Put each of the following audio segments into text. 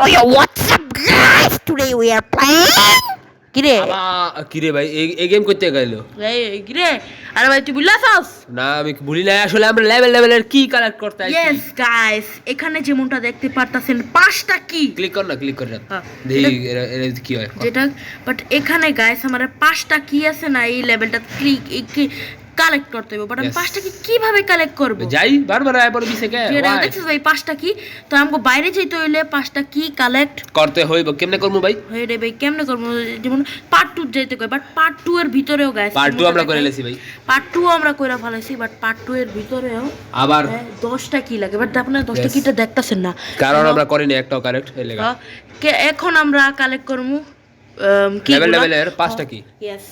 yo, what's up, guys? Today we are playing. কিরে কিরে ভাই এই গেম করতে গেল কিরে আরে ভাই তুই বুঝলাস না আমি ভুলি না আসলে আমরা লেভেলের কি কালেক্ট করতে আইছি ইয়েস গাইস এখানে যেমনটা দেখতে পারতাছেন পাঁচটা কি ক্লিক কর না দেখি এর কি হয় যেটা বাট এখানে গাইস আমাদের পাঁচটা কি আছে না এই লেভেলটা ক্লিক কালেক্ট করতে হবে বাট আমি পাঁচটা কি কিভাবে কালেক্ট করব যাই বারবার আয় পড়বি সে কে দেখছিস ভাই পাঁচটা কি তো আমাকে বাইরে যাইতে হইলে পাঁচটা কি কালেক্ট করতে হইব কেমনে করব ভাই হই রে ভাই কেমনে করব যেমন পার্ট 2 যাইতে কই বাট পার্ট 2 এর ভিতরেও গাইস পার্ট 2 আমরা করে লেছি ভাই পার্ট 2 আমরা কইরা ফেলাইছি বাট পার্ট 2 এর ভিতরেও আবার 10টা কি লাগে বাট আপনারা 10টা কিটা দেখতাছেন না কারণ আমরা করিনি একটাও কালেক্ট এই লাগা এখন আমরা কালেক্ট করমু লেভেলের পাঁচটা কি यस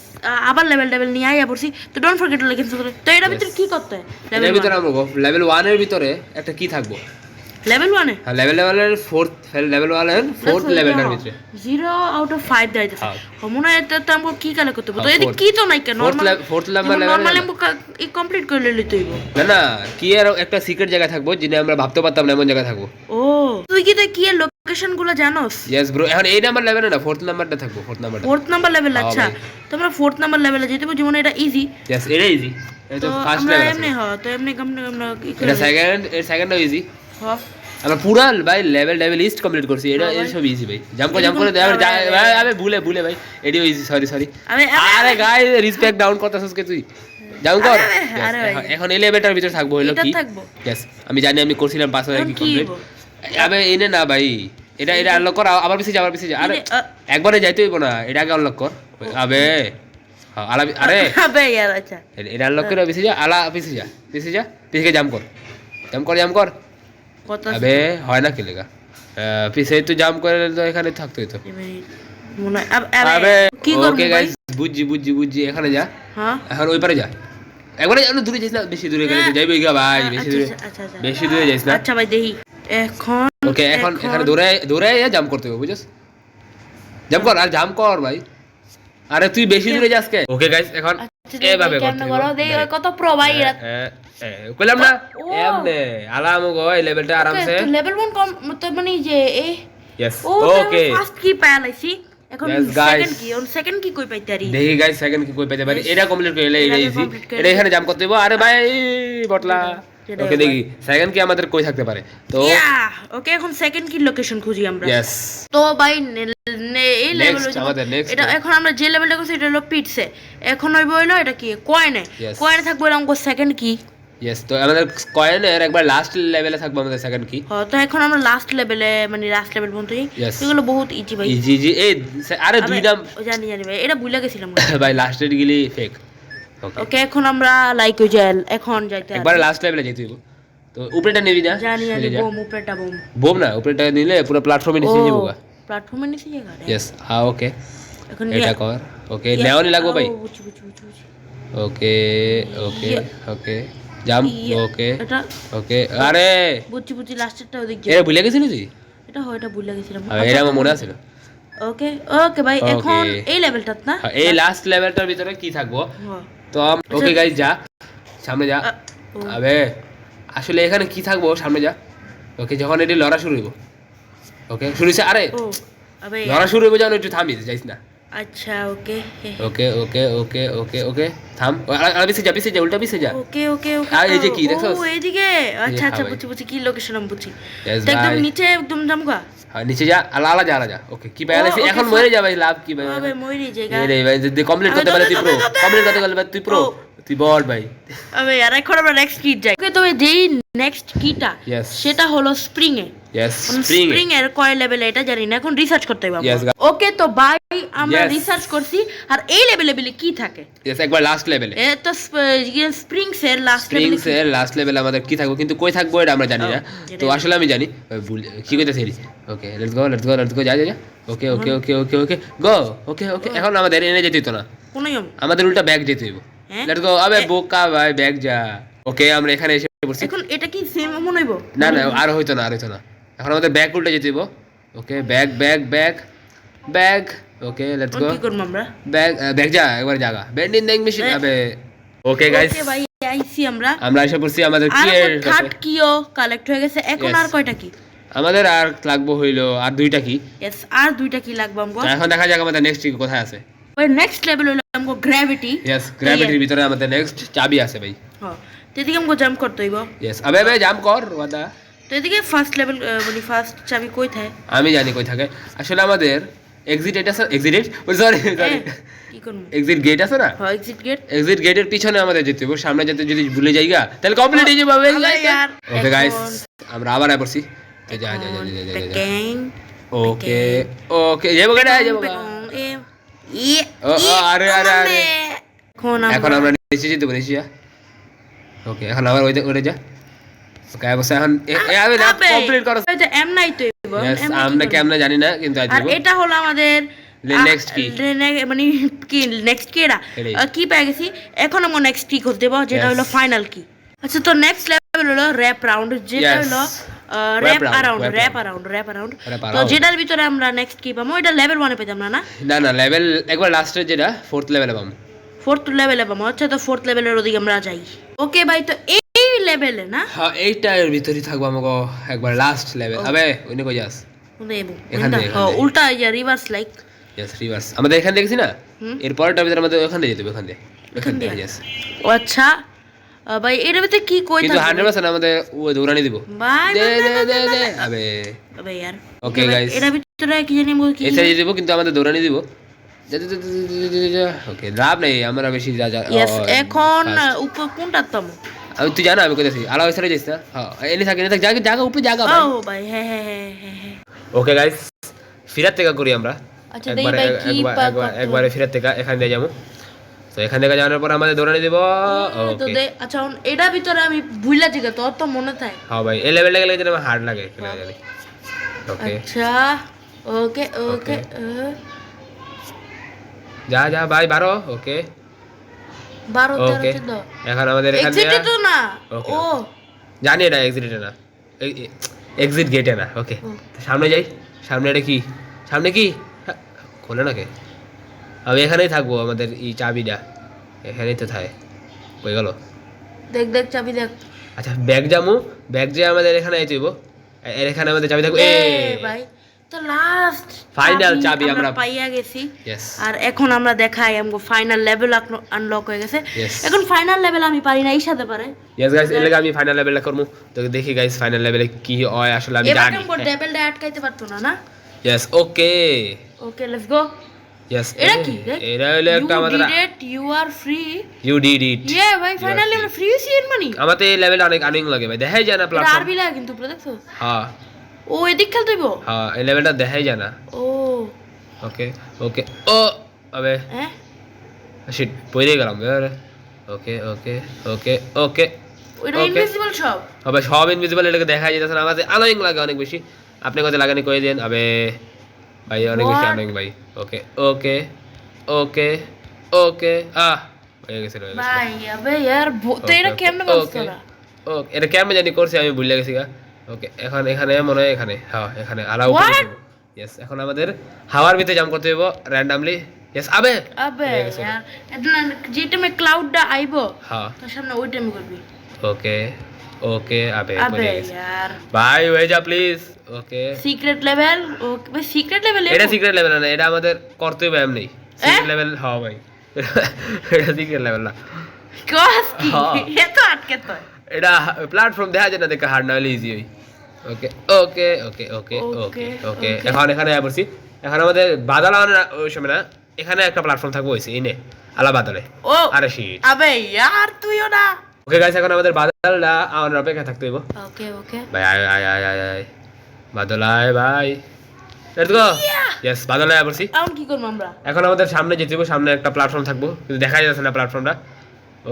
আবার লেভেল নিয়ে আইয়া পড়ছি তো don't forget to like and subscribe তো এর ভিতরে কি করতে হয় এর ভিতরে আমরা লেভেল 1 এর ভিতরে একটা কি থাকবো লেভেল 1 এ হ্যাঁ লেভেলের 4th লেভেলের ভিতরে 0 আউট অফ 5 দাইতে মনে হয় এটা তো আমরা কি কালে করতে হবে তো এদিকে কি তো নাই কেন ফোর্থ লেভেল নরমাল আমরা ই কমপ্লিট করে লইতে হইব না কি এর একটা সিক্রেট জায়গা থাকবো যেটা আমরা ভাবতে পারতাম না এমন জায়গা থাকবো ও তুই কি এর লোকেশন গুলো জানোস यस ব্রো এখন এই নাম্বার লেভেলে না 4th নাম্বারটা থাকবো 4th নাম্বার লেভেল আচ্ছা তোমরা 4th নাম্বার লেভেলে যেতে পারো যেমন এটা ইজি यस এটা ইজি এটা ফার্স্ট লেভেল এমনি হয় তো এমনি আমরা কি এটা সেকেন্ডও ইজি হ্যাঁ আমরা পুরো ভাই লেভেল লিস্ট কমপ্লিট করছি এটা এই সব ইজি ভাই জাম্প করে আরে ভুলে ভাই এডিও ইজি সরি আরে গাইস রিসপেক্ট ডাউন করতেছস কে তুই ডাউন কর এখন এই লেভেলটার ভিতর থাকবো হলো কি यस আমি জানি আমি করছিলাম 5 হাজার কি কমপ্লিট আবে এনে না ভাই এটা আনলক কর আবার পিছে যা আরে একবারে যাইতে হইব না এটা আগে আনলক কর আবে আরে আবে यार আচ্ছা এটা আনলক করে পিছে যা পিছে জাম্প কর আবে হয় না কি লেগা পিছে তুই জাম্প করে তো এখানে থাকতোই তো মনে আবে কি করব ওকে গাইস বুঝছি এখানে যা হ্যাঁ এখন ওই পারে যা একবারে দূরে যাইস না বেশি দূরে গেলে যাইবি গা ভাই বেশি দূরে যাইস না আচ্ছা ভাই দেখি এখন ওকে এখন এখানে দৌড়ে জাম্প করতে হবে বুঝছস জাম্প কর আর জাম্প কর ভাই আরে তুই বেশি দূরে যাস কে ওকে গাইস এখন এভাবে করতে হবে দেই কত প্রো ভাই কইলাম না এমনে আলামো গো এই লেভেলটা আরামসে লেভেল 1 কম মানে যে यस ওকে ফার্স্ট কি পাইলাইছি এখন সেকেন্ড কি কই পাইতারি দেখি গাইস সেকেন্ড কি কই পাইতে পারি এটা কমপ্লিট করে এটা ইজি এটা এখানে জাম্প করতে হবে আরে ভাই বটলা ওকে দেখি সেকেন্ড কি আমাদের কই থাকতে পারে তো ওকে এখন সেকেন্ড কি লোকেশন খুঁজি আমরা यस তো ভাই এই লেভেল এটা এখন আমরা যে লেভেলটা করছি এটা হলো পিটসে এখন হইলো এটা কি কয়েনে থাকবে আমাদের সেকেন্ড কি यस তো আমাদের কয়েনের একবার লাস্ট লেভেলে থাকবে আমাদের সেকেন্ড কি হ্যাঁ তো এখন আমরা লাস্ট লেভেলে মানে লাস্ট লেভেল পর্যন্তই এগুলো বহুত ইজি ভাই ইজি এই আরে দুই নাম জানি ভাই এটা ভুলে গেছিলাম ভাই লাস্টের গিলি ফেক ওকে এখন আমরা লাইক ওই জেল এখন যাইতে একবার লাস্ট লেভেলে যেতে হবে তো উপরেটা নেবি না জানি উপরেটা বোম না উপরেটা নিলে পুরো প্ল্যাটফর্মে নিচে যাবো প্ল্যাটফর্মে নিচে যাবে यस হ্যাঁ ওকে এখন এটা কর ওকে নেওনি লাগবে ভাই ওকে জাম্প ওকে আরে বুঝছি লাস্টেরটা ওদিক এটা ভুলে গেছিলি তুই এটা ভুলে গেছিলাম এটা আমার মনে আছে ওকে ভাই এখন এই লেভেলটা না এই লাস্ট লেভেলটার ভিতরে কি থাকবো তো ওকে গাইস যা সামনে যা আবে আসলে এখানে কি থাকবো সামনে যা ওকে যখন এটি লড়া শুরু হইব ওকে শুরু হইছে আরে আবে লড়া শুরু হইব যখন একটু থামিস যাইস না আচ্ছা ওকে থাম আর পিছে যা উল্টা পিছে যা ওকে আর এই যে কি দেখছস ও এইদিকে আচ্ছা বুঝছি কি লোকেশন আমি বুঝছি একদম নিচে একদম জামগা হ্যাঁ নিচে যা আলা যা ওকে কি পাইলাছি এখন মরে যা ভাই লাভ কি ভাই আবে মরে যায়গা রে ভাই যদি কমপ্লিট করতে পারে তুই প্রো তুই বল ভাই আবে আর এখন আমরা নেক্সট কি যাই ওকে তবে যেই নেক্সট কিটা সেটা হলো স্প্রিং এ স্প্রিং এর কয় লেভেলে এটা জানি না এখন রিসার্চ করতে হবে ওকে তো ভাই আমরা রিসার্চ করছি আর এই লেভেলে কি থাকে একবার লাস্ট লেভেলে তো স্প্রিংস এর লাস্ট লেভেলে আমাদের কি থাকবে কিন্তু কই থাকবো এটা আমরা জানি না তো আসলে আমি জানি কি কইতাছি ওকে লেটস গো যা ওকে গো ওকে এখন আমাদের এনে যেতে হতো না আমাদের উল্টা ব্যাক যেতে হইব লেটস গো আবে বোকা ভাই ব্যাক যা ওকে আমরা এখানে এসে পড়ছি এখন এটা কি সেম মনে হইব না আর হইতো না এখন আমাদের ব্যাক উল্টা যেতে হইব ওকে ব্যাক ওকে লেটস গো কি করব আমরা ব্যাক যা একবার জায়গা বেন্ডিং নেক মেশিন আবে ওকে গাইস ওকে ভাই আইছি আমরা এসে পড়ছি আমাদের কি এর থার্ড কিও কালেক্ট হয়ে গেছে এখন আর কয়টা কি আমাদের আর লাগবে হইলো আর দুইটা কি यस আর দুইটা কি লাগবে আমগো এখন দেখা যাক আমাদের নেক্সট কি কোথায় আছে ওই নেক্সট লেভেল হলো আমগো গ্র্যাভিটি यस গ্র্যাভিটির ভিতরে আমাদের নেক্সট চাবি আছে ভাই হ্যাঁ তো এদিকে আমগো জাম্প করতে হইব यस আবে ভাই জাম্প কর ওদা তো এদিকে ফার্স্ট লেভেল মানে ফার্স্ট চাবি কই থাকে আমি জানি কই থাকে আসলে আমাদের এক্সিট আছে এক্সিট সরি কি করব এক্সিট গেট আছে না হ্যাঁ এক্সিট গেট এক্সিট গেটের পিছনে আমাদের যেতে হবে সামনে যেতে যদি ভুলে যাইগা তাহলে কমপ্লিট হয়ে যাবে ওকে গাইস আমরা আবার আসছি যা যা যা যা ওকে ওকে যাবো গা যাবো আরে আরে আরে এখন আমরা নিচে যেতে পারি ওকে এখন আবার ওইটা যা ওকে অবশ্য এখন আমি না কমপ্লিট করো এটা এম নাই তো আমরা কেমনে জানি না কিন্তু আজ আর এটা হলো আমাদের নেক্সট কি মানে কি নেক্সট কি এটা কি পেয়ে গেছি এখন আমরা নেক্সট কি করতে দেব যেটা হলো ফাইনাল কি আচ্ছা তো নেক্সট লেভেল হলো র‍্যাপ রাউন্ড যেটা হলো র‍্যাপ অ্যারাউন্ড তো যেটার ভিতরে আমরা নেক্সট কি পাবো এটা লেভেল 1 এ পেতাম না না না লেভেল একবার লাস্টের যেটা 4th লেভেলে পাবো 4th লেভেলে পাবো আচ্ছা তো 4th লেভেলের ওদিকে আমরা যাই ওকে ভাই তো এই লেভেলে না হ্যাঁ এইটার ভিতরই থাকবো আমাগো একবার লাস্ট লেভেল আবে ওইনে কই যাস এখানে উল্টা ইয়া রিভার্স লাইক यस রিভার্স আমাদের এখানে দেখছি না এরপরটার ভিতরে আমাদের ওখানে যেতে হবে এখান দিয়ে यस ও আচ্ছা ভাই এর ভিতরে কি কই কিন্তু 100% আমাদের ও দৌড়ানি দিব ভাই দে আবে यार ওকে গাইস এর ভিতরে কি জানি বল কি এসে দিব কিন্তু আমাদের দৌড়ানি দিব ওকে লাভ নেই আমরা বেশি যা यस এখন উপর কোনটা তম আমি তুই জানা আমি কইতাছি আলা ওইসারে যাইছ না হ্যাঁ এনে থাক জায়গা উপরে জায়গা ভাই ও ভাই হ্যাঁ ওকে গাইস ফিরাত থেকে করি আমরা আচ্ছা দেই ভাই কি একবারে ফিরাত থেকে এখান দিয়ে যাবো তো এখান থেকে যাওয়ার পর আমাদের দৌড়ানি দিব ওকে তো দে আচ্ছা এটা ভিতরে আমি ভুইলা জিগা তোর তো মনে থাকে হ্যাঁ ভাই এই লেভেলটা গেলে যেন আমার হার্ড লাগে জানি ওকে আচ্ছা ওকে ওকে যা যা ভাই 12 ওকে 12 13 এখন আমাদের এখানে এক্সিট তো না ও জানি এটা এক্সিট না এক্সিট গেটে না ওকে সামনে যাই সামনে এটা কি সামনে কি খোলে না কে আমি এখানেই থাকবো আমাদের এই চাবিটা এখানেই তো থাকে কই গেল দেখ চাবি দেখ আচ্ছা ব্যাগ যে আমাদের এখানে আইতেইবো এর এখানে আমাদের চাবি থাকবে এ ভাই তো লাস্ট ফাইনাল চাবি আমরা পাইয়া গেছি यस আর এখন আমরা দেখাই আমগো ফাইনাল লেভেল আনলক হয়ে গেছে এখন ফাইনাল লেভেল আমি পারি না এই সাথে পারে यस गाइस এর লাগি আমি ফাইনাল লেভেলটা করব তো দেখি গাইস ফাইনাল লেভেলে কি হয় আসলে আমি জানি এবার লেভেলটা আটকাইতে পারতো না yes okay let's go yes এটা কি এটা হলো একটা আমাদের you are free you did it ভাই ফাইনালি আমরা ফ্রি সিন মানি আমাদের এই লেভেলটা অনেক আর্নিং লাগে ভাই দেখাই যায় না প্ল্যাটফর্ম আরবি লাগে কিন্তু পুরো দেখছো হ্যাঁ ও এদিক খেলতে হইব হ্যাঁ এই লেভেলটা দেখাই যায় না ও ওকে ওকে ও আবে শিট পড়ে গেলাম यार ওকে ওকে ওকে ওকে ওটা ইনভিজিবল সব আবে সব ইনভিজিবল এটাকে দেখা যাচ্ছে না আমাদের আনোয়িং লাগে অনেক বেশি আপনি কত লাগানি কই দেন আবে ভাই অনেক বেশি আনোয়িং ভাই ওকে ওকে ওকে ওকে হয়ে গেছে ভাই আবে यार তো এটা কেমনে করছ তোরা ওকে এটা কেমনে জানি করছি আমি ভুলে গেছি ওকে এখন এখানে মনে হয় এখানে হ্যাঁ এখানে আলাউ করে দেব यस এখন আমাদের হাওয়ার ভিতরে জাম্প করতে হবে র‍্যান্ডমলি यस আবে यार এটা যেটা মে ক্লাউডটা আইবো হ্যাঁ তার সামনে ওই টাইম করবি ওকে ওকে আবে यार ভাই হয়ে যা please okay secret level okay ভাই সিক্রেট লেভেল এটা সিক্রেট লেভেল না এটা আমাদের করতে হবে এমনি সিক্রেট লেভেল হ্যাঁ ভাই এটা সিক্রেট লেভেল না কস কি এত আটকে তো এটা প্ল্যাটফর্ম দেখা যায় না দেখে হার্ড না হলে ইজি হয় ওকে ওকে ওকে ওকে ওকে ওকে এখন এখানে আসছি এখন আমাদের বাদল ওই সময় না এখানে একটা প্ল্যাটফর্ম থাকবে হইছে ইনে আলা বাদলে ও আরে শিট আবে यार তুইও না ওকে গাইস এখন আমাদের বাদলটা আমার অপেক্ষা থাকতে হইব ওকে ওকে ভাই আয় আয় আয় আয় আয় বাদল আয় ভাই লেটস গো यस বাদল আয় আসছি এখন কি করব আমরা এখন আমাদের সামনে যেতে হবে সামনে একটা প্ল্যাটফর্ম থাকবে কিন্তু দেখা যাচ্ছে না প্ল্যাটফর্মটা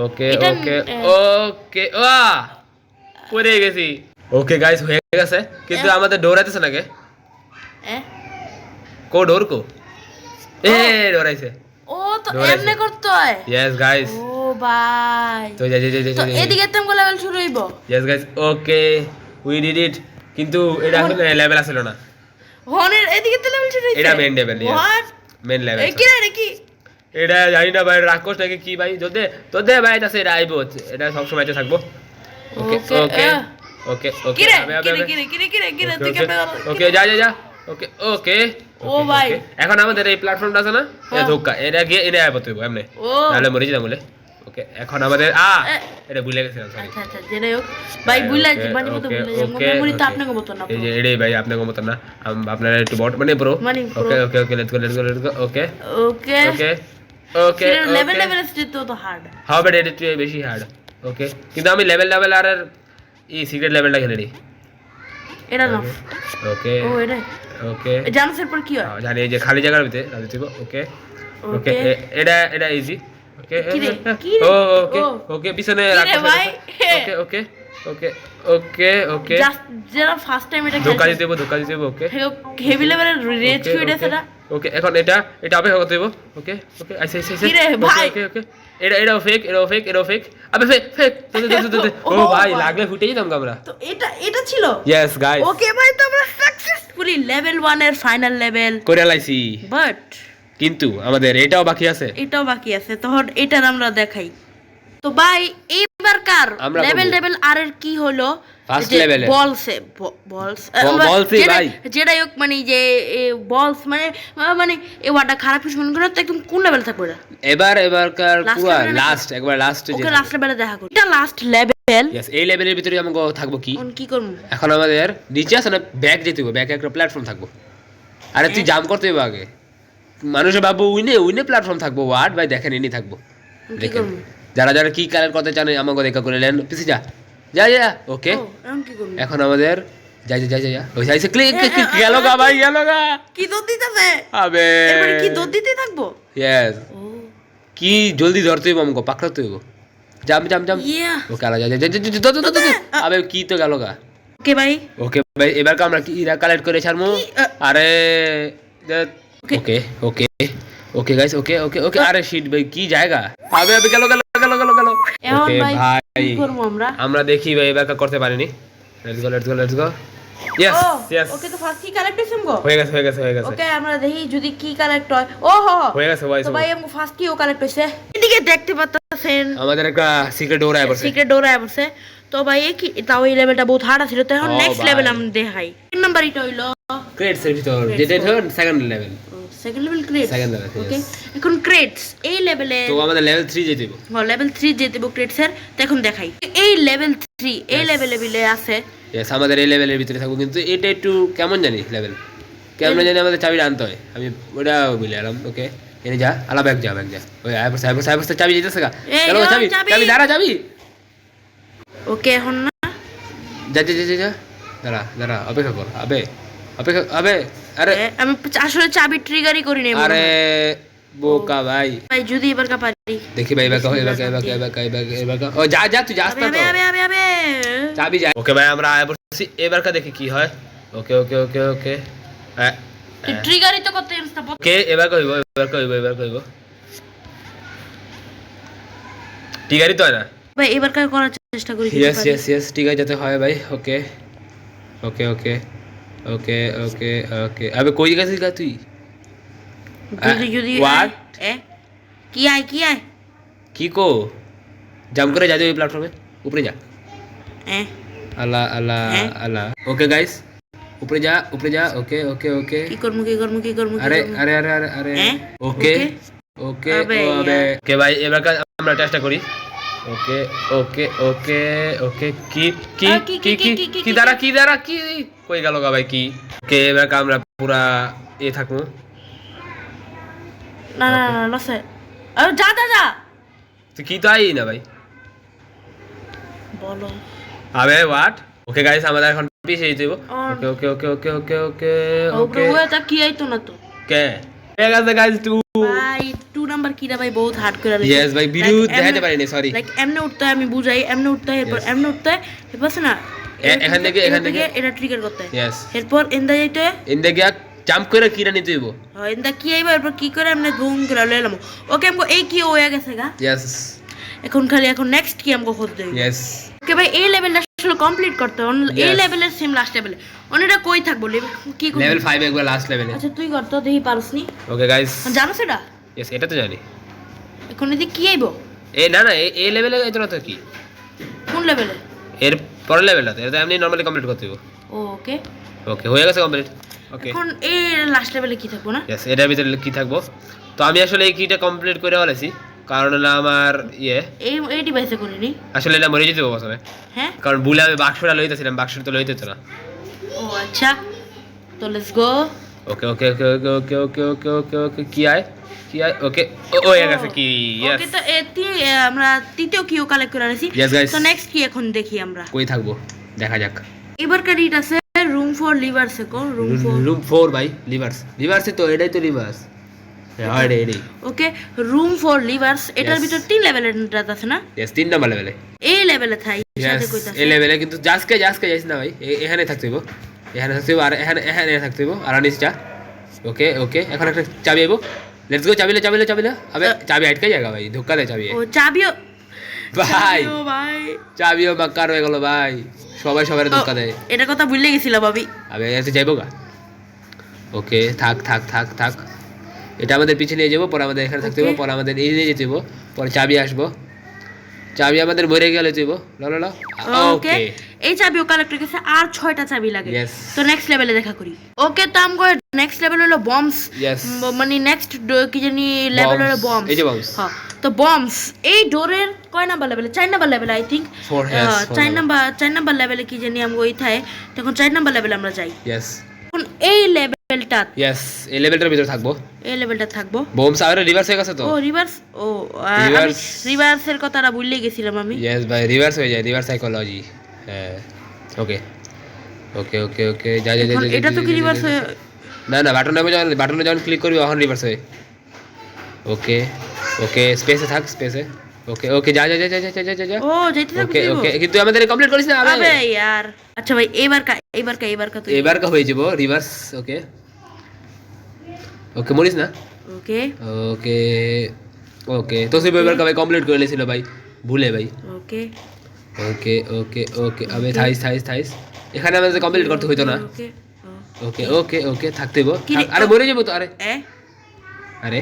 ওকে ওকে ওকে পড়ে গেছি ওকে গাইস হয়ে গেছে কিন্তু আমাদের দৌড়াইতেছে নাকি কো ডোর কো ডোরাইছে ও তো এমনে করতে হয় यस গাইস ও ভাই তো যাই তো এদিকে তেমন লেভেল শুরু হইব yes guys okay we did it কিন্তু এটা আসলে লেভেল ছিল না হনের এদিকে তো লেভেল শুরু হইছে এটা মেইন লেভেল মেইন লেভেল এই কি রে কি এটা জানি না ভাই রাক্ষস নাকি কি ভাই তোদের ভাই আছে এটা আইবো এটা সব সময় থাকবো ওকে ওকে ওকে ওকে কিরে আবে কিরে কিরে কিরে কিরে কিরে তুই কেমনে ওকে যা যা যা ওকে ওকে ও ভাই এখন আমাদের এই প্ল্যাটফর্মটা আছে না এটা ধোকা এটা গিয়ে এনে আইবো তুই এমনি নালে মরে যাবো বলে ওকে এখন আমাদের এটা ভুলে গেছিলাম সরি আচ্ছা আচ্ছা জেনে হোক ভাই ভুলে মানে মতো ভুলে যাব মেমোরি তো আপনাকে মত না এই যে এটাই ভাই আপনাকে মত না আপনারা একটু বট মানে bro okay okay okay let's go okay okay okay okay level state তো হার্ড হাউ বাট এটা তুই বেশি হার্ড ওকে কিন্তু আমি লেভেল আর এই সিক্রেট লেভেলটা খেলে নি এটা না ওকে ও এটা ওকে জানসের পর কি হয় জানি এই যে খালি জায়গার ভিতরে রাজি দিব ওকে ওকে এটা ইজি ওকে ও ওকে ওকে পিছনে রাখো ওকে ওকে ওকে ওকে ওকে জাস্ট যারা ফার্স্ট টাইম এটা ধোকা দিতে দেব ওকে হেভি লেভেলের রেজ ফিড আছে না ওকে এখন এটা অপেক্ষা করতে দেব ওকে ওকে আইসে ওকে ওকে এটা ফেক আবে ফেক ও ভাই লাগলে ফুটে যেতাম আমরা তো এটা ছিল ইয়েস গাইস ওকে ভাই তো আমরা সাকসেসফুলি লেভেল 1 এর ফাইনাল লেভেল করে লাইছি বাট কিন্তু আমাদের এটাও বাকি আছে তখন এটার আমরা দেখাই তো ভাই এইবারকার লেভেল আর এর কি হলো ফার্স্ট লেভেলে বলস ভাই যেটা হোক মানে যে বলস মানে এই ওয়ার্ডটা খারাপ কিছু মনে করো তো একদম কোন লেভেল থাকবে এবারকার পুরো লাস্ট ওকে লাস্ট লেভেলে দেখা করি এটা লাস্ট লেভেল यस এই লেভেলের ভিতরে আমরা থাকবো কি কি করব এখন আমাদের নিচে আছে না ব্যাক যেতে হবে ব্যাকে একটা প্ল্যাটফর্ম থাকবো আরে তুই জাম্প করতে হবে আগে মানুষে ভাববো উইনে প্ল্যাটফর্ম থাকবো ওয়ার্ড ভাই দেখেন এনি থাকবো দেখেন যারা যারা কি কালার করতে চান আমাকে দেখা করে নেন পিছে যা ওকে এখন আমাদের যাই ওই সাইডে ক্লিক গেল ভাই কি দৌড় দিতেছে আবে এবারে কি দৌড় দিতে থাকবো यस কি জলদি ধরতে হবে আমাকে পাকড়াতে হবে জাম ওকে আলা যা আবে কি তো গেল ওকে ভাই এবার আমরা কি কালেক্ট করে ছাড়মু আরে ওকে ওকে ওকে গাইস ওকে আরে শিট ভাই কি জায়গা আবে গেল এখন ভাই কি করব আমরা দেখি ভাই এবার করতে পারিনি লেটস গো ইয়েস ওকে তো ফার্স্ট কি কালেক্ট হইছে আমগো হয়ে গেছে ওকে আমরা দেখি যদি কি কালেক্ট হয় ও হয়ে গেছে ভাই তো ভাই আমগো ফার্স্ট কি ও কালেক্ট হইছে এদিকে দেখতে পাচ্ছেন আমাদের একটা সিক্রেট ডোর আইছে তো ভাই কি তাও এই লেভেলটা বহুত হার্ড ছিল তো এখন নেক্সট লেভেল আমরা দেখাই তিন নাম্বার এটা হইলো ক্রেটস এর ভিতর যেটা হলো সেকেন্ড লেভেল ক্রেটস ওকে এখন ক্রেটস এই লেভেলে তো আমাদের লেভেল 3 যেতে হবে লেভেল 3 যেতে হবে ক্রেটস এর তো এখন দেখাই এই লেভেল 3 এই লেভেলে বিলে আছে यस আমাদের এই লেভেলের ভিতরে থাকবো কিন্তু এটা একটু কেমন জানি লেভেল কেমন জানি আমাদের চাবিটা আনতে হয় আমি ওটা বলে আলাম ওকে এনে যা আলা ব্যাগ যা ওই আইবস চাবি দিতেছে গা চলো চাবি দাঁড়া ওকে এখন না যা দাঁড়া অপেক্ষা কর আবে আরে আমি আসলে চাবি ট্রিগারই করি নাই আরে বোকা ভাই যদি এবার কা পারি দেখি ভাই এবার ও যা তুই যাস না তো আবে চাবি যা ওকে ভাই আমরা আইবছি এবার কা দেখি কি হয় ওকে ট্রিগারই তো করতে জানিস না ওকে এবার কইবো ট্রিগারই তো না ভাই এবার কা করার চেষ্টা করি यस ট্রিগার যেতে হয় ভাই ওকে আবে কই গেছিস গা তুই যদি হোয়াট কি আয় কি কো জাম্প করে যা ওই প্ল্যাটফর্মে উপরে যা আলা ওকে গাইস উপরে যা ওকে কি করমু আরে ওকে ভাই এবার আমরা চেষ্টা করি ওকে কি দাঁড়া কি কই গেল গা ভাই কি ওকে এবার আমরা পুরা থাকবো না লসে আরে যা তুই কি তো আই না ভাই বলো আবে হোয়াট ওকে গাইস আমাদের এখন পিছে যেতে হবে ওকে ওটা কি আইতো না তো কে ঠিক আছে গাইস 2 ভাই 2 নাম্বার কিরা ভাই বহুত হার্ড করে লাগে यस ভাই ভিডিও দেখাতে পারিনি সরি লাইক এমনে উঠতে আমি বুঝাই এমনে উঠতে এমনে উঠতে এবারে না এখান থেকে এটা ট্রিগার করতে यस এরপর এন্ডা যাইতে গিয়া জাম্প করে কিরা নিতে হইব এন্ডা কি আইবা এরপর কি করে এমনে ঘুম করে লইলাম ওকে আমগো এই কি হয়ে গেছে গা यस এখন নেক্সট কি আমগো খুঁজতে হইব यस ওকে ভাই এই লেভেলটা আসলে কমপ্লিট করতে এই লেভেলের সেম লাস্ট লেভেলে অনেকটা কই থাকবো কি লেভেল 5 একবার লাস্ট লেভেলে আচ্ছা তুই কর তো দেখি পারছনি ওকে গাইস জানো সেটা यस এটা তো জানি এখন এদিকে কি আইবো না এই লেভেলে এটা তো কি কোন লেভেলে এর পরের লেভেলটাতে এটা এমনি নরমালি কমপ্লিট করতে হবে। ওকে ওকে হয়ে গেছে কমপ্লিট। ওকে এখন এই লাস্ট লেভেলে কি থাকবো না? यस এটার ভিতরে কি থাকবো? তো আমি আসলে এই কিটা কমপ্লিট করে ফেলেছি, কারণ হলো আমার এই ডিভাইসে করিনি আসলে এটা মরে যেতে প্রথমে। হ্যাঁ কারণ ভুলে আমি বাক্সটা লইতেছিলাম, বাক্সটা তো লইতে না। ও আচ্ছা, তো let's go. Okay okay okay okay okay okay okay okay ওকে কি আয় ওকে ও হয়ে গেছে কি। यस ওকে, তো আমরা তৃতীয় কিও কালেক্ট করে আনিছি। यस গাইস, তো নেক্সট কি এখন দেখি আমরা কই থাকবো দেখা যাক। এবার কারিট আছে room for livers co room 4 ভাই লিভার্স তো এটাই তো লিভার্স। হ্যাঁ ready. Okay room for livers এটার ভিতর 3 লেভেলের ড্রাত আছে না? यस 3 নাম্বার লেভেলে। এই লেভেলে থাই সাথে यस কইতাছে এই লেভেলে কিন্তু যাসকে যাইস না ভাই, এখানে থাকতে হইব, এখানে থাকতে হইব আর এখানে থাকতে হইব আর নিচটা। ওকে ওকে এখন একটা চাবি আইবো। লেটস গো, চাবি লে আবে চাবি আটকে জায়গা ভাই, ধোকা দে চাবি। ও চাবিও ভাই ভাই চাবিও মাক্কার হয়ে গেল ভাই, সবাই সবার ধোকা দেয়। এটা কথা ভুলে গেছিলাম ভাবি। আবে এসে যাইবো গা। ওকে থাক থাক থাক থাক, এটা আমাদের পিছনে নিয়ে যাবো, পরে আমাদের এখানে থাকতে হবে, পরে আমাদের এই নিয়ে যেতে হবে, পরে চাবি আসবো, চাবি আমাদের মরে গেলে যাবো। লা ওকে এই চাবিও কালেক্ট হয়ে গেছে, আর 6টা চাবি লাগে। Yes. তো নেক্সট লেভেলে দেখা করি। ওকে তো আম করে নেক্সট লেভেল হলো বম্বস। Yes. মানে নেক্সট কি জানি লেভেল হলো বম্বস। এই যে bombs। হ্যাঁ তো বম্বস এই ডোরের কয় নাম্বার লেভেলে? 4 নাম্বার লেভেলে আই থিংক। 4 নাম্বার লেভেলে কি জানি আমি ওই থায়, তখন 4 নাম্বার লেভেলে আমরা যাই। यस এখন এই লেভেলটা यस এই লেভেলটার ভিতরে থাকবো, এই লেভেলটা থাকবো। বমস আর রিভার্স হয়ে গেছে তো। ও রিভার্স, ও Reverse। রিভার্সের কথাটা ভুলে গেছিলাম আমি। यस ভাই রিভার্স হয়ে যায়, রিভার্স সাইকোলজি। হ্যাঁ ওকে ওকে ওকে ওকে যা যা যা এখন এটা তো কি রিভার্স হয়ে না না বাটনে যখন ক্লিক করবি তখন রিভার্স হয়। ওকে ওকে স্পেসে থাক, স্পেসে। ওকে ওকে যা যা যা যা যা যা যা ও যেতে থাকবো। ওকে ওকে কিন্তু আমাদের কমপ্লিট করিস না আবে यार। আচ্ছা ভাই এবার কা তো এবার কা হয়ে যাব রিভার্স। ওকে ওকে মরিস না। ওকে ওকে ওকে তো সে এবার কা ভাই কমপ্লিট করে লেছিল ভাই, ভুলে ভাই। ওকে ওকে ওকে ওকে আবে থাইস এখানে আমাদের কমপ্লিট করতে হইতো না। ওকে ওকে ওকে ওকে থাকতে হইব। আরে মরে যাবো তো। আরে আরে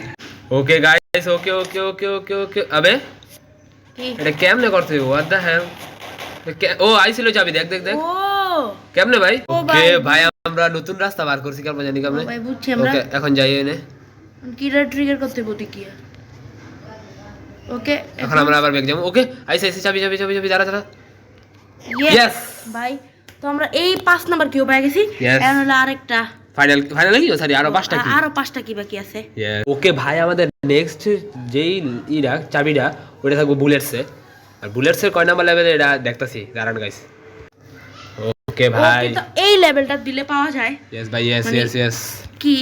okay guys okay okay okay okay okay আবে কি এটা কেমনে করতে হইব? হোয়াট দ্য হেল। ও আইছিল চাবি, দেখ দেখ দেখ ও কেমনে ভাই। ও ওকে ভাই, ভাই আমরা নতুন রাস্তা বার করছি, কেমন জানি কেমনে। ভাই বুঝছি আমরা। ওকে এখন যাই এনে, কি ট্রিগার করতে বলি কি? ওকে এখন আমরা আবার ব্যাক যাবো। ওকে আইছে চাবি চাবি চাবি চাবি দাঁড়া ইয়েস Yes! ভাই তো আমরা এই 5 নাম্বার কিও পেয়ে গেছি। Yes. এখন হলো আরেকটা ফাইনাল কি সরি আরো 5টা কি। আরো 5টা কি বাকি আছে। ওকে ভাই আমাদের নেক্সট যেই চাবিটা ওটা থাকবো বুলেটসে, আর বুলেটসের কয় নাম্বার লেভেলে এটা দেখতাছি দাঁড়ান গাইস। ওকে ভাই ওকে তো এই লেভেলটা দিলে পাওয়া যায়। ইয়েস ভাই ইয়েস মানে- ইয়েস ইয়েস কি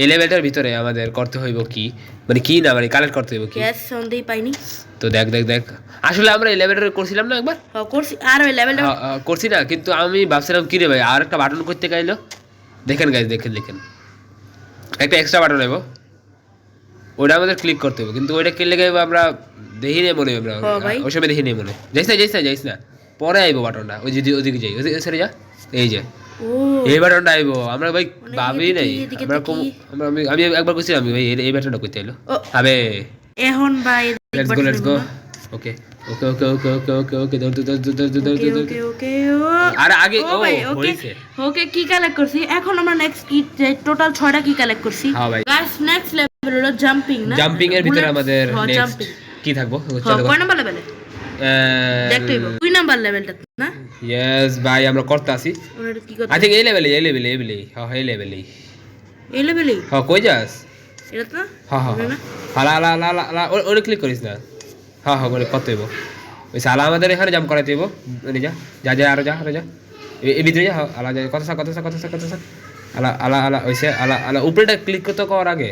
এই লেভেলটার ভিতরে আমাদের করতে হইব কি, মানে কি না মানে কালেক্ট করতে হইব কি। গ্যাস সন্দেই পাইনি। তো দেখ দেখ দেখ আসলে আমরা এই লেভেলটা করছিলাম না একবার। করছি আর ওই লেভেলটা করছি না, কিন্তু আমি ভাবছিলাম কি রে ভাই আর একটা বাটন করতে গাইলো। দেখেন গাইস দেখেন দেখেন একটা এক্সট্রা বাটন আইব, ওটা আমাদের ক্লিক করতে হবে, কিন্তু ওইটা ক্লিক লেগে আমরা দেখি নেই মনে হয়, আমরা ভাই। ওই সময় দেখি নেই মনে হয়। যাইস না পরে আইব বাটনটা, ওই যে ওদিকে যাই, ওই সাইডে যা, এই যে ও এই বাটনটা আইব। আমরা ভাই মানে ভাবি নাই এদিকে আমরা দেখি। আমি একবার কইছিলাম ভাই এই বাটনটা কইতে এলো। ও। আবে এখন ভাই let's go okay okay okay okay okay okay okay okay ওকে আর আগে ও ভাই ওকে হইছে। ওকে কি কালেক্ট করছি এখন আমরা নেক্সট কি টোটাল 6টা কি কালেক্ট করছি। হ্যাঁ ভাই গাইস নেক্সট লেভেল হলো জাম্পিং না, জাম্পিং এর ভিতরে আমাদের নেক্সট জাম্পিং কি থাকবো চলো। কয় নাম্বার লেভেলে দেখতে হইব? 2 নাম্বার লেভেলটা না? ইয়েস ভাই আমরা করতে আসি। ওটা কি করতে? আই থিং এই লেভেলে হ্যাঁ এই লেভেলে এই লেভেলে হ্যাঁ কই যাস। এটা তো হ্যাঁ হ্যাঁ না? হালা হালা হালা হালা ওরে ক্লিক করিস না। হ্যাঁ হ্যাঁ বলে কত হইব ওই সালা আমাদের এখানে জাম্প করাতে হইব। যা যা যা আরো যা এই ভিতরে যা আলা যা কত সা আলা আলা আলা ওইসে আলা আলা উপরেটা ক্লিক করতে কর আগে,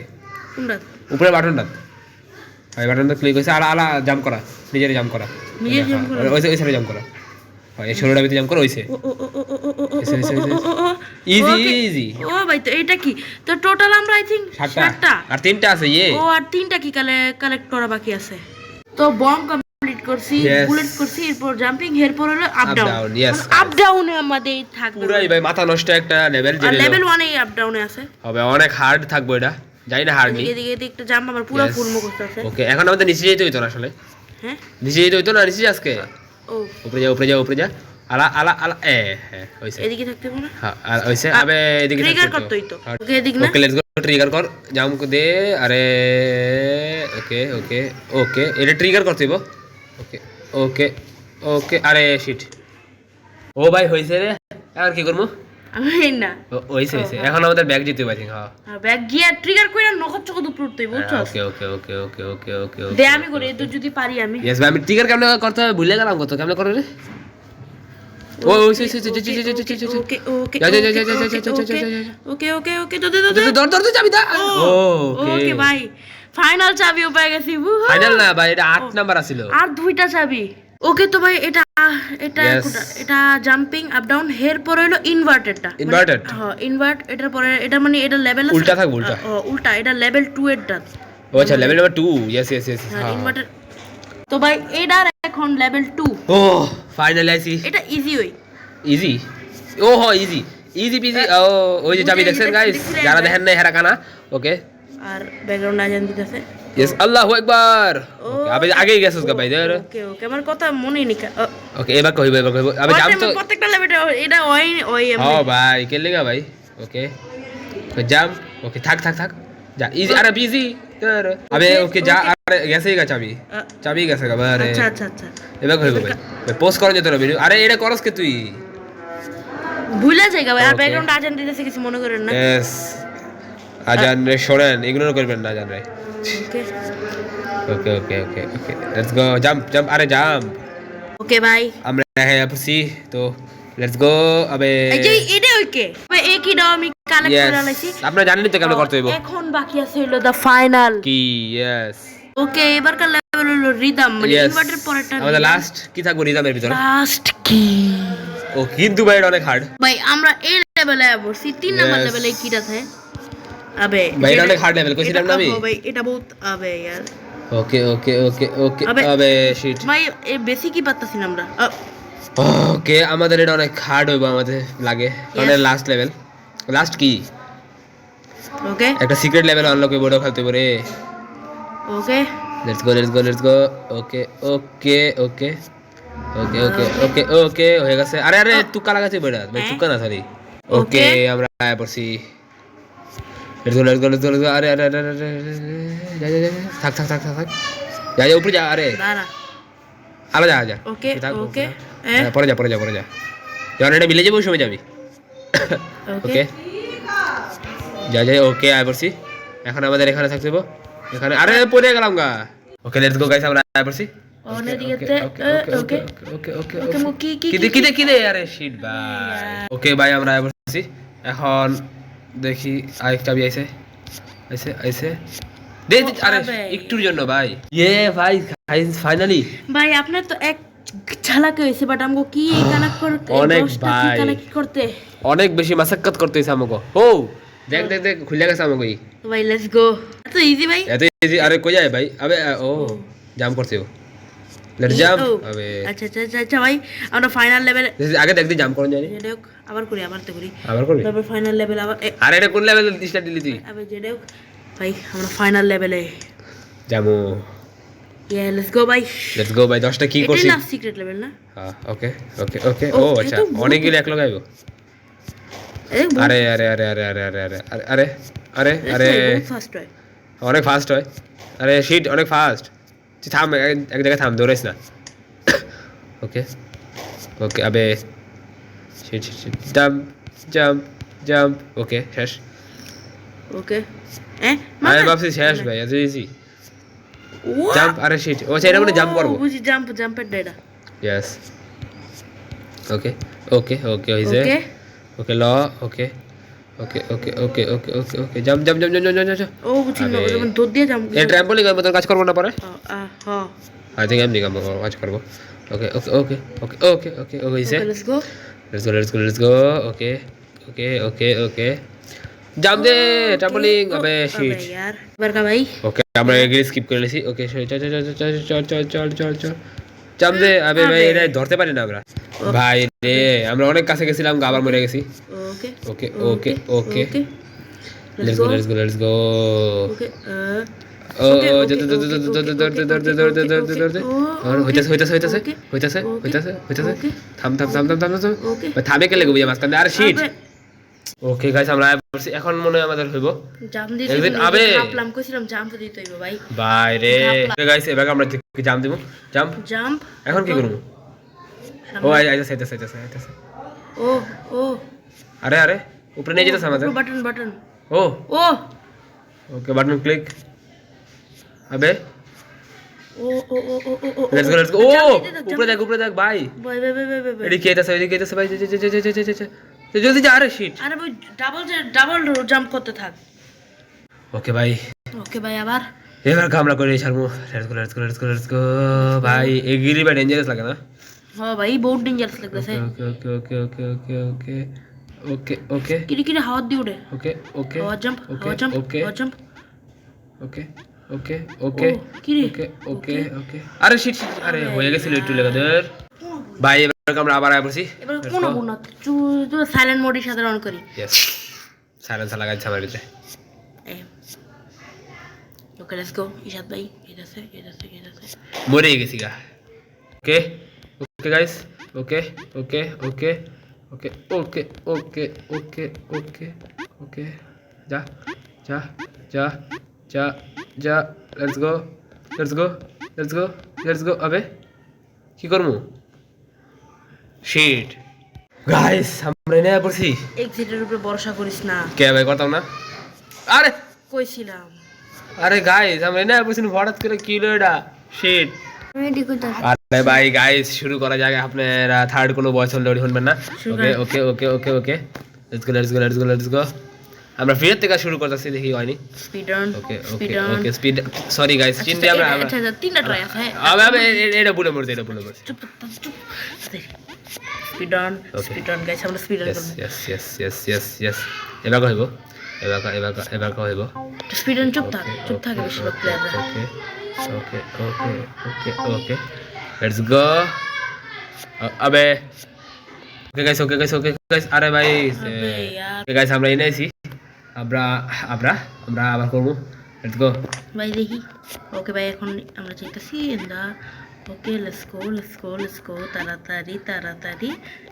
কোনটা? উপরে বাটনটা ওই বাটনটা ক্লিক হইছে আলা আলা জাম্প করা, নিজের জাম্প করা, নিজের jump করা? ওই সাইডে জাম্প করা, এই 16টা ভিতরে জাম্প করা হইছে। ইজি ও ভাই তো এটা কি? তো টোটাল আমরা আই থিং 7টা আর 3টা আছে ও আর 3টা কি কালেক্ট করা বাকি আছে। তো বম কমপ্লিট করছি, Yes. বুলেট করছি, এরপর জাম্পিং, এরপর হলো up Up down. down, yes, up ডাউনে আমাদের থাকবে পুরাই ভাই মাথা নষ্ট একটা লেভেল, আর যেটা লেভেল 1 এ আপ ডাউনে আছে। হবে অনেক হার্ড থাকবে এটা, জানি না হার্ড নেই। এদিকে একটা জাম্প আমার পুরো Yes. ফুল মুখস্থ আছে। ওকে এখন আমাদের নিচে যেতে হইতো না আসলে, হ্যাঁ নিচে যেতে হইতো না, নিচে আজকে ও উপরে যা আলা আলা আলা হ্যাঁ হইছে এদিকে থাকতে পারে হ্যাঁ আর হইছে আবে এদিকে ট্রিগার করতেই তো ওকে এদিক না ওকে লেটস গো ট্রিগার কর জাম্প দে আরে ওকে ওকে ওকে এটা ট্রিগার করতে হইব ওকে ওকে ওকে আরে শিট ও ভাই হইছে রে আর কি করব আমি না হইছে হইছে এখন আমাদের ব্যাগ দিতে হবে হ্যাঁ ব্যাগ গিয়া ট্রিগার কইরা নখত চকত উপর উঠতেই বুঝছো ওকে ওকে ওকে ওকে ওকে ওকে দে আমি করি তো যদি পারি আমি यस ভাই আমি ট্রিগার কেমনে করতে হবে ভুলে গেলাম কত কেমনে করে রে ও ওইছে ওকে ওকে যা যা যা যা ওকে ওকে ওকে তো দে দে দর চাবি দা ওকে ভাই ফাইনাল চাবিও পেয়ে গেছি ফাইনাল না ভাই এটা 8 নাম্বার আছিল আর দুইটা চাবি ওকে তো ভাই এটা এটা এটা জাম্পিং আপ ডাউন হের পরে হলো ইনভার্টেডটা হ্যাঁ ইনভার্ট এটার পরে এটা মানে এটা লেভেল উল্টা থাক উল্টা উল্টা এটা লেভেল 2 এরটা ও আচ্ছা level number 2 yes yes yes হ্যাঁ ইনভার্টেড তো ভাই এটার এখন লেভেল 2 ও ফাইনালি আইছি এটা ইজি হই ইজি ও হ্যাঁ ইজি ইজি পিজি ও ওই যে চাবি দেখছেন গাইস যারা দেখেন না হেরা কানা ওকে আর ব্যাকগ্রাউন্ড আজান দিতেছে यस আল্লাহু আকবার ওকে আবে আগেই গেছস গা ভাই দেখ ওকে ওকে আমার কথা মনে নেই ওকে এবার কইব আবে জাম তো প্রত্যেকটা লেভেল এটা ওই ওই হ্যাঁ ভাই কে লাগা ভাই ওকে জাম ওকে থাক থাক থাক যা ইজি আরে বিজি আবে ওকে যা আরে গেছেই গা চাবি চাবি গেছে গা আরে আচ্ছা আচ্ছা আচ্ছা এবার কইব ভাই পোস্ট করন যেত ভিডিও আরে এটা করস কে তুই ভুলে যাই গা ভাই আর ব্যাকগ্রাউন্ড আজান দিতেছে কিছু মনে করেন না यस আজান রে শোনেন ইগনোর করবেন না আজান রে okay okay okay okay okay let's go jump jump আরে জাম্প ওকে ভাই আমরা হ্যাঁ আপসি তো লেটস গো আবে এই যে এটা ওকে ভাই একই দাও আমি কালেক্ট করে আনাইছি আপনারা জানেন তো কেমন করতে হইব এখন বাকি আছে হলো দা ফাইনাল কি यस ওকে এবারকার লেভেল হলো রিদম মানে ইনভার্টার পরেরটা আমাদের লাস্ট কি থাকবো রিদমের ভিতরে লাস্ট কি ও কিন্তু ভাই এটা অনেক হার্ড ভাই আমরা এই লেভেলে আবছি 3 নাম্বার লেভেলে কিটা থাকে আবে ভাই এটা অনেক হার্ড লেভেল কইছিলাম না আমি ভাই এটা বহুত আবে यार ওকে ওকে ওকে ওকে আবে শিট ভাই এই বেশি কি পারতাছি না আমরা ওকে আমাদের এটা অনেক হার্ড হইব আমাদের লাগে মানে লাস্ট লেভেল লাস্ট কি ওকে একটা সিক্রেট লেভেল আনলক হইব ওটা খেলতে পারে okay let's go let's go let's go okay okay okay okay okay okay okay হয়ে গেছে আরে আরে তুকা লাগাছে বেড়া ভাই তুকা না সরি ওকে আমরা আয়া পড়ছি let's go let's go let's গো আরে আরে আরে যা যা যা থাক থাক থাক থাক যা যা উপরে যা আরে দাঁড়া আলো যা যা ওকে ওকে পরে যা পরে যা পরে যা যখন এটা মিলে যাবে ওই সময় যাবি ওকে যা যা ওকে আয়া পড়ছি এখন আমাদের এখানে থাকতে হবে এখানে আরে পড়ে গেলাম গা ওকে লেটস গো গাইস আমরা আয়া পড়ছি ওনে দিকেতে ওকে ওকে ওকে ওকে মুকি কি দে আরে শিট ভাই ওকে ভাই আমরা আয়া পড়ছি এখন দেখি আরেকটা বি আইছে আইছে আইছে দে আরে একটুর জন্য ভাই ভাই ফাইনালি ভাই আপনার তো এক ঝালাকে হইছে বাট আমগো কি কানেক্ট করতে অনেক ভাই কানেক্ট করতে অনেক বেশি মাসাক্কাত করতে হইছে আমগো ও দেখ দেখ দেখ খুলে গেছে আমগো ভাই লেটস গো এত ইজি ভাই এত ইজি আরে কই যায় ভাই আবে ও জাম্প করতে ও লেটস জাম্প আবে আচ্ছা আচ্ছা আচ্ছা ভাই আমরা ফাইনাল লেভেল আগে দেখ দি জাম্প করন জানি যেডক আবার করি আবার তো করি আবার করবি তারপর ফাইনাল লেভেল আবার আরে এটা কোন লেভেল স্টার্ট দিলি তুই আবে যেডক ভাই আমরা ফাইনাল লেভেলে যাবো লেটস গো ভাই লেটস গো ভাই 10টা কি করছিস এটা না সিক্রেট লেভেল না হ্যাঁ ওকে ওকে ওকে ও আচ্ছা অনেকগুলো এক লাগাইবো আরে আরে আরে আরে আরে আরে আরে আরে আরে আরে ফাস্ট হয় অনেক ফাস্ট হয় আরে শিট অনেক ফাস্ট তুই থাম এক জায়গায় থাম দৌড়াইস না ওকে ওকে আবে shit shit jump jump jump okay শেষ ওকে আরে ভাবছি শেষ ভাই এত ইজি জাম্প আরে শিট ও সেটা মানে জাম্প করব বুঝি জাম্পের ডেটা यस ওকে ওকে ওকে হইছে ওকে ল okay okay okay okay okay okay okay jump jump jump jump jump ও বুঝি না যেমন দৌড় দিয়ে জাম্প এই ট্র্যাম্পলিং এর মত কাজ করব না পরে হ্যাঁ আই থিং এমনি কাজ করব ওকে okay okay okay okay okay হইছে let's go let's go let's go okay okay okay okay jump দে ট্র্যাম্পলিং আবে শিট यार বরকা ভাই ওকে আমরা এগিয়ে স্কিপ করে নিছি ওকে চল চল চল চল চল চল চল চল জাম্প দে আবে ভাই এটা ধরতে পারি না আমরা ভাই রে আমরা অনেক কাছে গেছিলাম আবার মরে গেছি okay okay okay okay let's go let's go let's go okay ও দৌড়তে হইতাছে থাম থামে কে লাগবে মাঝখানে আর শিট ওকে গাইস আমরা এখন মনে হয় আমাদের হইব জাম দিতে আবে ভাবলাম কইছিলাম জাম্প দিতে হইব ভাই ভাই রে গাইস এবার আমরা জাম্প দিব জাম্প এখন কি করব ও আইতাছে ও আরে উপরে নিয়ে যেতেছে আমাদের button oh okay button click আবে ও লেটস গো উপরে দেখ ভাই এদিকে কেটাছে ভাই জলদি যা আরে শিট আরে ভাই ডাবল জাম্প করতে থাক ওকে ভাই আবার এবার কামরা করে ছাড়বো লেটস গো ভাই এই গিরি ভাই ডেঞ্জারাস লাগে না হ্যাঁ ভাই বহুত ডেঞ্জারাস লাগতেছে ওকে কিরে হাওয়া দি উড়ে ওকে হাওয়া জাম্প ওকে আরে শিট আরে হয়ে গেছিল একটু লেগাদের ভাই এবার আমরা আবার আইবছি এবার কোন গুণ তুই সাইলেন্ট মোডে সাথে অন করি यस সাইলেন্স লাগাইছে আমার দিতে ওকে লেটস গো ইশাদ ভাই এটাছে মরে গেছি গা ওকে গাইস ওকে যা লেটস গো আবে কি করমু শিট গাইস আমরা এনে পড়ছি এক্সিটের উপরে ভরসা করিস না কে ভাই করতাম না আরে কইছিলাম আরে গাইস আমরা এনে পড়ছি হঠাৎ করে কি হলো এটা শিট রেডি করতে আরে ভাই গাইস শুরু করা যাক আপনারা থার্ড কোনো ভয়েস অলরেডি শুনবেন না ওকে লেটস গো আমরা ফিরে থেকে শুরু করতেছি দেখি হয়নি স্পিড রান ওকে স্পিড সরি গাইস চিন্তা আমরা আচ্ছা তিনটা ট্রাই আছে আবে এটা ভুলে মরছে চুপ স্পিড রান গাইস আমরা স্পিড রান করব ইয়েস এবার কইব স্পিড রান চুপ থাকে বেশিরভাগ প্লেয়াররা ওকে লেটস গো আবে ওকে গাইস আরে ভাই ওকে গাইস আমরা এনেছি আমরা আবার করব লেটস গো ভাই দেখি ওকে ভাই এখন আমরা যাইতাছি এন্ডা ওকে লেটস গো তাড়াতাড়ি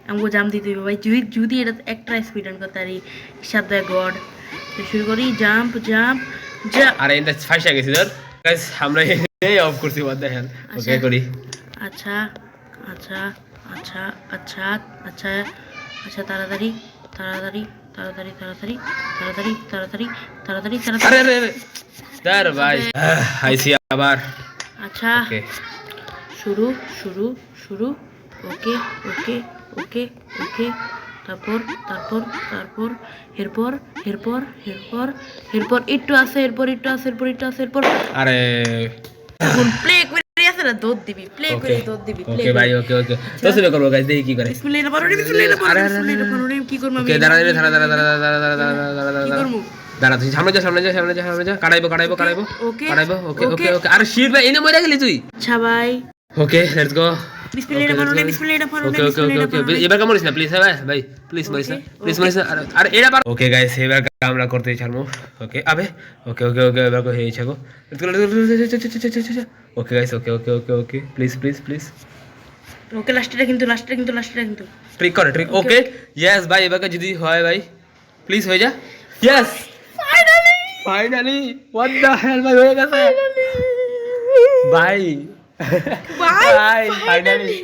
আমগো জাম দিতে হবে ভাই যদি এটা একটা স্পিড রান করতে পারি সাথে গড শুরু করি জাম্প আরে এটা ফাইসা গেছি ধর গাইস আমরা এই অফ করছি what the hell ওকে করি আচ্ছা তাড়াতাড়ি আরে দার ভাই আইসি আবার আচ্ছা ওকে শুরু ওকে তারপর এরপর একটু আছে এরপর আরে এখন প্লে করে আছে না দৌড় দিবি ওকে ভাই ওকে তো শুরু করব গাইস দেখি কি করে বিসমিল্লাহির রহমানির রহিম কি করব আমি ওকে দাঁড়া দাঁড়া তুই সামনে যা কাটাইবো ওকে আরে শিট ভাই এনে মরে গেলি তুই আচ্ছা ভাই ওকে লেটস গো বিসমিল্লাহির রহমানির ওকে এবার কামড়িস না প্লিজ ভাই প্লিজ মরিস না আরে এটা পার ওকে গাইস এবার আমরা করতে ছাড়বো ওকে আবে ওকে এবার কো হেই ছাগো okay guys okay please okay লাস্টটা কিন্তু ট্রিক ওকে ইয়েস ভাই এবার যদি হয় ভাই প্লিজ হয়ে যা yes finally what the hell ভাই হয়ে গেছে ভাই ফাইনালি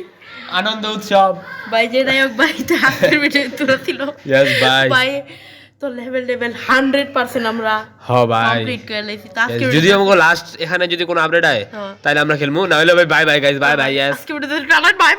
আনন্দ উৎসব ভাই যে নায়ক ভাই তো হাতের ভিতরে তুলেছিল ইয়েস ভাই তো লেভেল 100% আমরা হ্যাঁ ভাই কমপ্লিট করে লাইছি আজকে যদি আমাকে লাস্ট এখানে যদি কোনো আপডেট হয় তাহলে আমরা খেলবো না হলে ভাই বাই গাইস বাই ইয়েস আজকে ভিডিওতে বাই